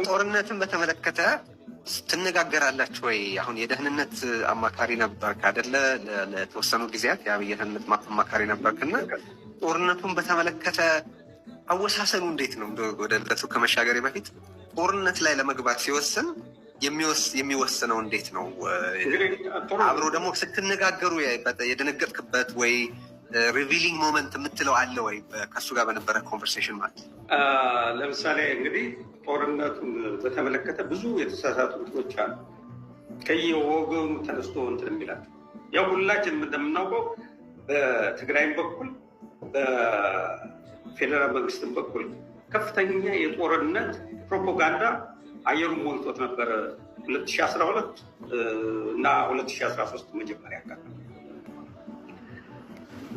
ጦርነትን በተመለከተ ትነጋገራላችሁ ወይ? አሁን የደህንነት አማካሪ ነበርክ አይደለ? ለተወሰኑ ጊዜያት የደህንነት አማካሪ ነበርክና ጦርነቱን በተመለከተ አወሳሰኑ እንዴት ነው? ወደ ዕለቱ ከመሻገሬ በፊት ጦርነት ላይ ለመግባት ሲወስን የሚወስነው እንዴት ነው? አብሮ ደግሞ ስትነጋገሩ የደነገጥክበት ወይ ሪቪሊንግ ሞመንት የምትለው አለ ወይ? ከእሱ ጋር በነበረ ኮንቨርሴሽን ማለት ለምሳሌ እንግዲህ ጦርነቱን በተመለከተ ብዙ የተሳሳቱ እንትኖች አሉ። ከየወገኑ ተነስቶ እንትን የሚላቸው ያው ሁላችንም እንደምናውቀው በትግራይም በኩል በፌዴራል መንግስትም በኩል ከፍተኛ የጦርነት ፕሮፓጋንዳ አየሩን ሞልቶት ነበረ 2012 እና 2013 መጀመሪያ አካባቢ።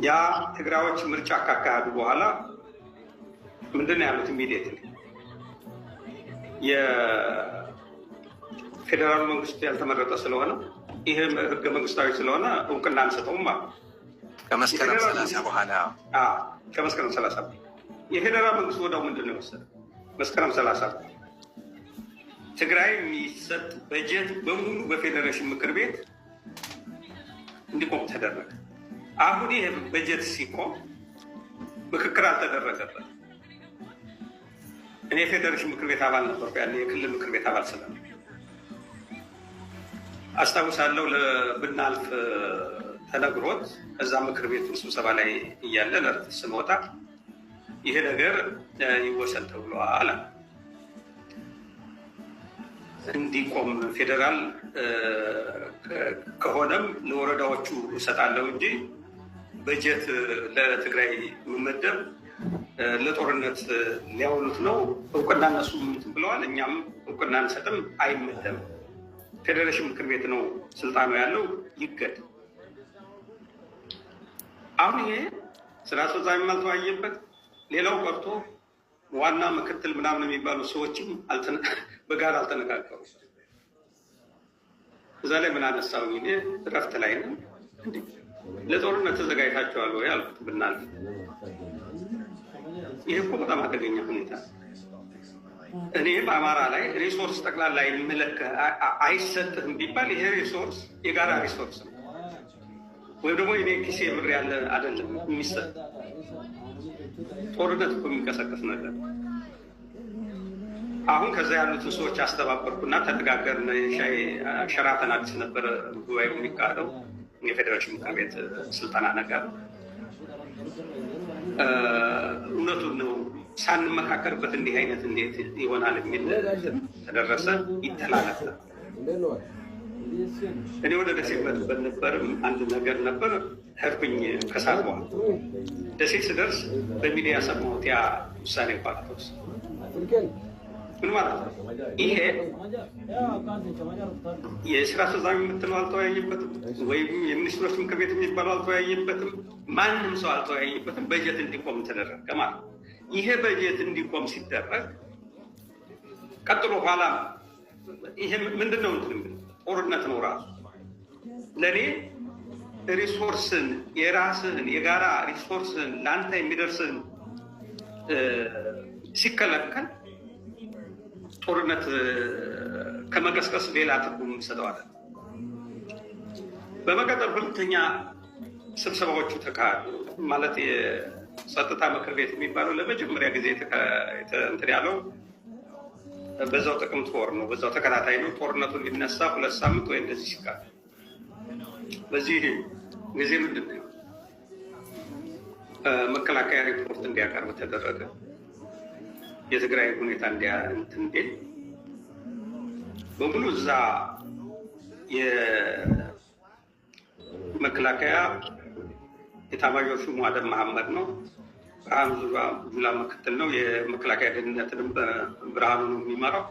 ያ ትግራዮች ምርጫ ካካሄዱ በኋላ ምንድን ነው ያሉት? ኢሚዲየትሊ የፌዴራል መንግስቱ ያልተመረጠ ስለሆነ ይህ ህገ መንግስታዊ ስለሆነ እውቅና አንሰጠውም አሉ። ከመስከረም 30 በኋላ ከመስከረም 30 የፌዴራል መንግስቱ ወዲያው ምንድን ነው የወሰደ? መስከረም 30 ትግራይ የሚሰጥ በጀት በሙሉ በፌዴሬሽን ምክር ቤት እንዲቆም ተደረገ። አሁን ይህ በጀት ሲቆም ምክክር አልተደረገበት። እኔ የፌዴሬሽን ምክር ቤት አባል ነበርኩ፣ ያለ የክልል ምክር ቤት አባል ስለ አስታውሳለሁ። ብናልፍ ተነግሮት እዛ ምክር ቤቱ ስብሰባ ላይ እያለ ለእረፍት ስንወጣ ይሄ ነገር ይወሰን ተብሏል። እንዲቆም ፌዴራል ከሆነም ለወረዳዎቹ እሰጣለሁ እንጂ በጀት ለትግራይ መመደብ ለጦርነት ሊያውሉት ነው። እውቅና እነሱ ብለዋል፣ እኛም እውቅና እንሰጥም፣ አይመደብም። ፌዴሬሽን ምክር ቤት ነው ስልጣኑ ያለው፣ ይገድ። አሁን ይሄ ስራ አስፈጻሚ አልተወያየበት። ሌላው ቀርቶ ዋና ምክትል ምናምን የሚባሉ ሰዎችም በጋራ አልተነጋገሩ። እዛ ላይ ምን አነሳው? እኔ እረፍት ላይ ነው። ለጦርነት ተዘጋጅታችኋል ወይ አልኩት። ብናልፍ ይህ እኮ በጣም አደገኛ ሁኔታ። እኔ በአማራ ላይ ሪሶርስ ጠቅላላ አይሰጥህም ቢባል ይሄ ሪሶርስ የጋራ ሪሶርስ ነው፣ ወይም ደግሞ የኔ ኪሴ ብር ያለ አይደለም የሚሰጥ። ጦርነት እኮ የሚንቀሳቀስ ነገር። አሁን ከዛ ያሉትን ሰዎች አስተባበርኩና ተነጋገርን። ሻይ ሸራተን አዲስ ነበረ ጉባኤ የሚካሄደው የፌዴሬሽን ምክር ቤት ስልጠና ነገር። እውነቱን ነው ሳንመካከርበት እንዲህ አይነት እንዴት ይሆናል የሚል ተደረሰ። ይተላለፍ እኔ ወደ ደሴ መጥበት ነበርም አንድ ነገር ነበር ህርብኝ ከሳት በኋላ ደሴ ስደርስ በሚዲያ ሰማሁት። ያ ውሳኔ ፓርቶስ ምን ማለት ነው? ይሄ የስራ አስፈጻሚ የምትለው አልተወያየበትም፣ ወይም የሚኒስትሮች ምክር ቤት የሚባለው አልተወያየበትም፣ ማንም ሰው አልተወያየበትም። በጀት እንዲቆም ተደረገ ማለት ነው። ይሄ በጀት እንዲቆም ሲደረግ ቀጥሎ ኋላ ይሄ ምንድን ነው? ጦርነት ነው ራሱ። ለእኔ ሪሶርስን የራስህን የጋራ ሪሶርስን ለአንተ የሚደርስን ሲከለከል ጦርነት ከመቀስቀስ ሌላ ትርጉም እንሰጠዋለን። በመቀጠል ሁለተኛ ስብሰባዎቹ ተካሄዱ። ማለት የጸጥታ ምክር ቤት የሚባለው ለመጀመሪያ ጊዜ እንትን ያለው በዛው ጥቅምት ወር ነው። በዛው ተከታታይ ነው። ጦርነቱ ሊነሳ 2 ሳምንት ወይ እንደዚህ ሲቃል በዚህ ጊዜ ምንድን ነው መከላከያ ሪፖርት እንዲያቀርብ ተደረገ። የትግራይ ሁኔታ እንዴት በሙሉ እዛ የመከላከያ ኤታማዦር ሹሙ አደም መሐመድ ነው። ብርሃኑ ጁላ ምክትል ነው። የመከላከያ ደህንነትንም ብርሃኑ ነው የሚመራው።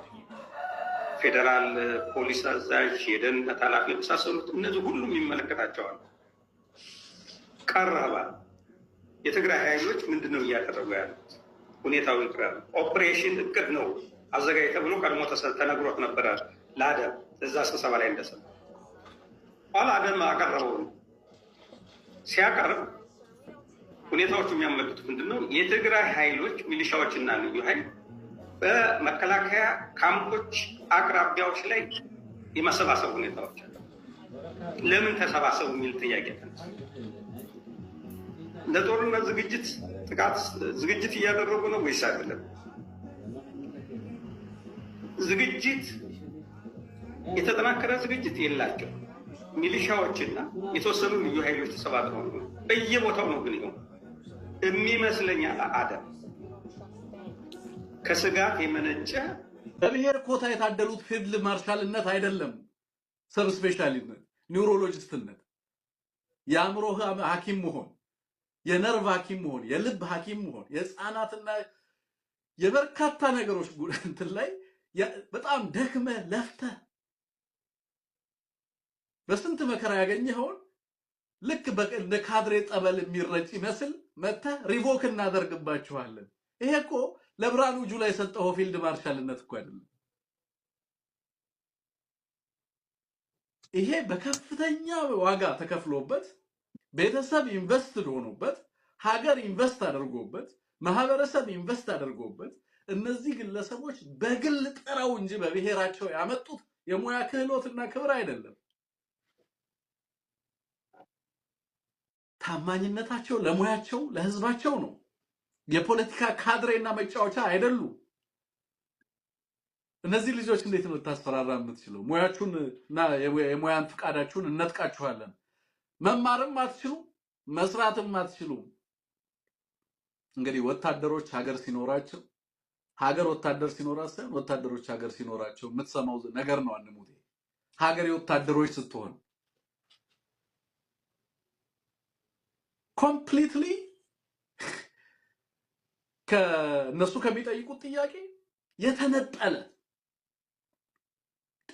ፌዴራል ፖሊስ አዛዥ፣ የደህንነት ኃላፊ የመሳሰሉት እነዚህ ሁሉም ይመለከታቸዋል። ቀረበ። የትግራይ ኃይሎች ምንድን ነው እያደረጉ ያሉት? ሁኔታው ይቅራል። ኦፕሬሽን እቅድ ነው አዘጋጅ ተብሎ ቀድሞ ተነግሮት ነበረ ለአደም እዛ ስብሰባ ላይ እንደሰማ። ኋላ አደም አቀረበው። ሲያቀርብ ሁኔታዎቹ የሚያመለክቱት ምንድን ነው? የትግራይ ኃይሎች ሚሊሻዎችና ልዩ ኃይል በመከላከያ ካምፖች አቅራቢያዎች ላይ የመሰባሰብ ሁኔታዎች አሉ። ለምን ተሰባሰቡ የሚል ጥያቄ ተነሳ። ለጦርነት ዝግጅት እያደረጉ ነው ወይስ አይደለም? ዝግጅት የተጠናከረ ዝግጅት የላቸው። ሚሊሻዎችና የተወሰኑ ልዩ ኃይሎች ተሰባጥረው ነው በየቦታው ነው። ግን የሚመስለኛል አደም ከስጋት የመነጨ በብሔር ኮታ የታደሉት ፊልድ ማርሻልነት አይደለም፣ ሰብ ስፔሻሊነት፣ ኒውሮሎጂስትነት፣ የአእምሮ ሐኪም መሆን፣ የነርቭ ሐኪም መሆን፣ የልብ ሐኪም መሆን፣ የህፃናትና የበርካታ ነገሮች እንትን ላይ በጣም ደክመህ ለፍተህ በስንት መከራ ያገኘኸውን ልክ እንደ ካድሬ ጠበል የሚረጭ ይመስል መተህ ሪቮክ እናደርግባችኋለን። ይሄ እኮ ለብርሃኑ ጁላ የሰጠው ፊልድ ማርሻልነት እኮ አይደለም። ይሄ በከፍተኛ ዋጋ ተከፍሎበት ቤተሰብ ኢንቨስትድ ሆኖበት ሀገር ኢንቨስት አድርጎበት ማህበረሰብ ኢንቨስት አድርጎበት እነዚህ ግለሰቦች በግል ጥረው እንጂ በብሔራቸው ያመጡት የሙያ ክህሎትና ክብር አይደለም። ታማኝነታቸው ለሙያቸው ለህዝባቸው ነው። የፖለቲካ ካድሬና መጫወቻ አይደሉም። እነዚህ ልጆች እንዴት ነው ልታስፈራራ የምትችለው? ሙያችሁንና የሙያን ፍቃዳችሁን እነጥቃችኋለን። መማርም አትችሉም፣ መስራትም አትችሉም። እንግዲህ ወታደሮች ሀገር ሲኖራቸው ሀገር ወታደር ሲኖራት ሳይሆን ወታደሮች ሀገር ሲኖራቸው የምትሰማው ነገር ነው። አንሙቴ ሀገር የወታደሮች ስትሆን ኮምፕሊትሊ ከነሱ ከሚጠይቁት ጥያቄ የተነጠለ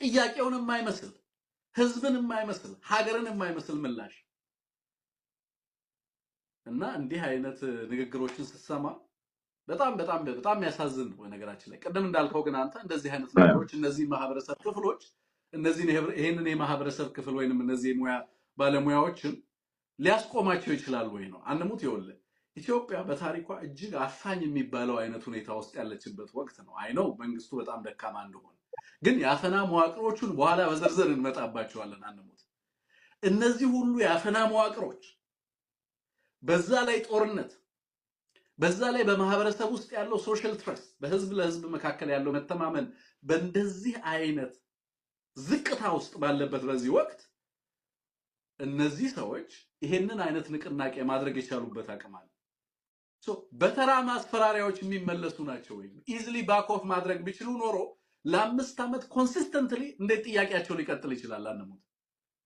ጥያቄውን የማይመስል ህዝብን የማይመስል ሀገርን የማይመስል ምላሽ እና እንዲህ አይነት ንግግሮችን ስትሰማ በጣም ያሳዝን ነው። ነገራችን ላይ ቀደም እንዳልከው ግን አንተ እንደዚህ አይነት ነገሮች እነዚህ ማህበረሰብ ክፍሎች ይሄንን የማህበረሰብ ክፍል ወይንም እነዚህ ሙያ ባለሙያዎችን ሊያስቆማቸው ይችላል ወይ ነው? አንሙት ይወለ ኢትዮጵያ በታሪኳ እጅግ አፋኝ የሚባለው አይነት ሁኔታ ውስጥ ያለችበት ወቅት ነው። አይነው መንግስቱ በጣም ደካማ እንደሆነ፣ ግን የአፈና መዋቅሮቹን በኋላ በዝርዝር እንመጣባቸዋለን። አንሙት እነዚህ ሁሉ የአፈና መዋቅሮች በዛ ላይ ጦርነት በዛ ላይ በማህበረሰብ ውስጥ ያለው ሶሻል ትረስት በህዝብ ለህዝብ መካከል ያለው መተማመን በእንደዚህ አይነት ዝቅታ ውስጥ ባለበት በዚህ ወቅት እነዚህ ሰዎች ይሄንን አይነት ንቅናቄ ማድረግ የቻሉበት አቅም አለ። በተራ ማስፈራሪያዎች የሚመለሱ ናቸው ወይ? ኢዝሊ ባክ ኦፍ ማድረግ ቢችሉ ኖሮ ለ5 ዓመት ኮንሲስተንትሊ እንዴት ጥያቄያቸው ሊቀጥል ይችላል? አንሙት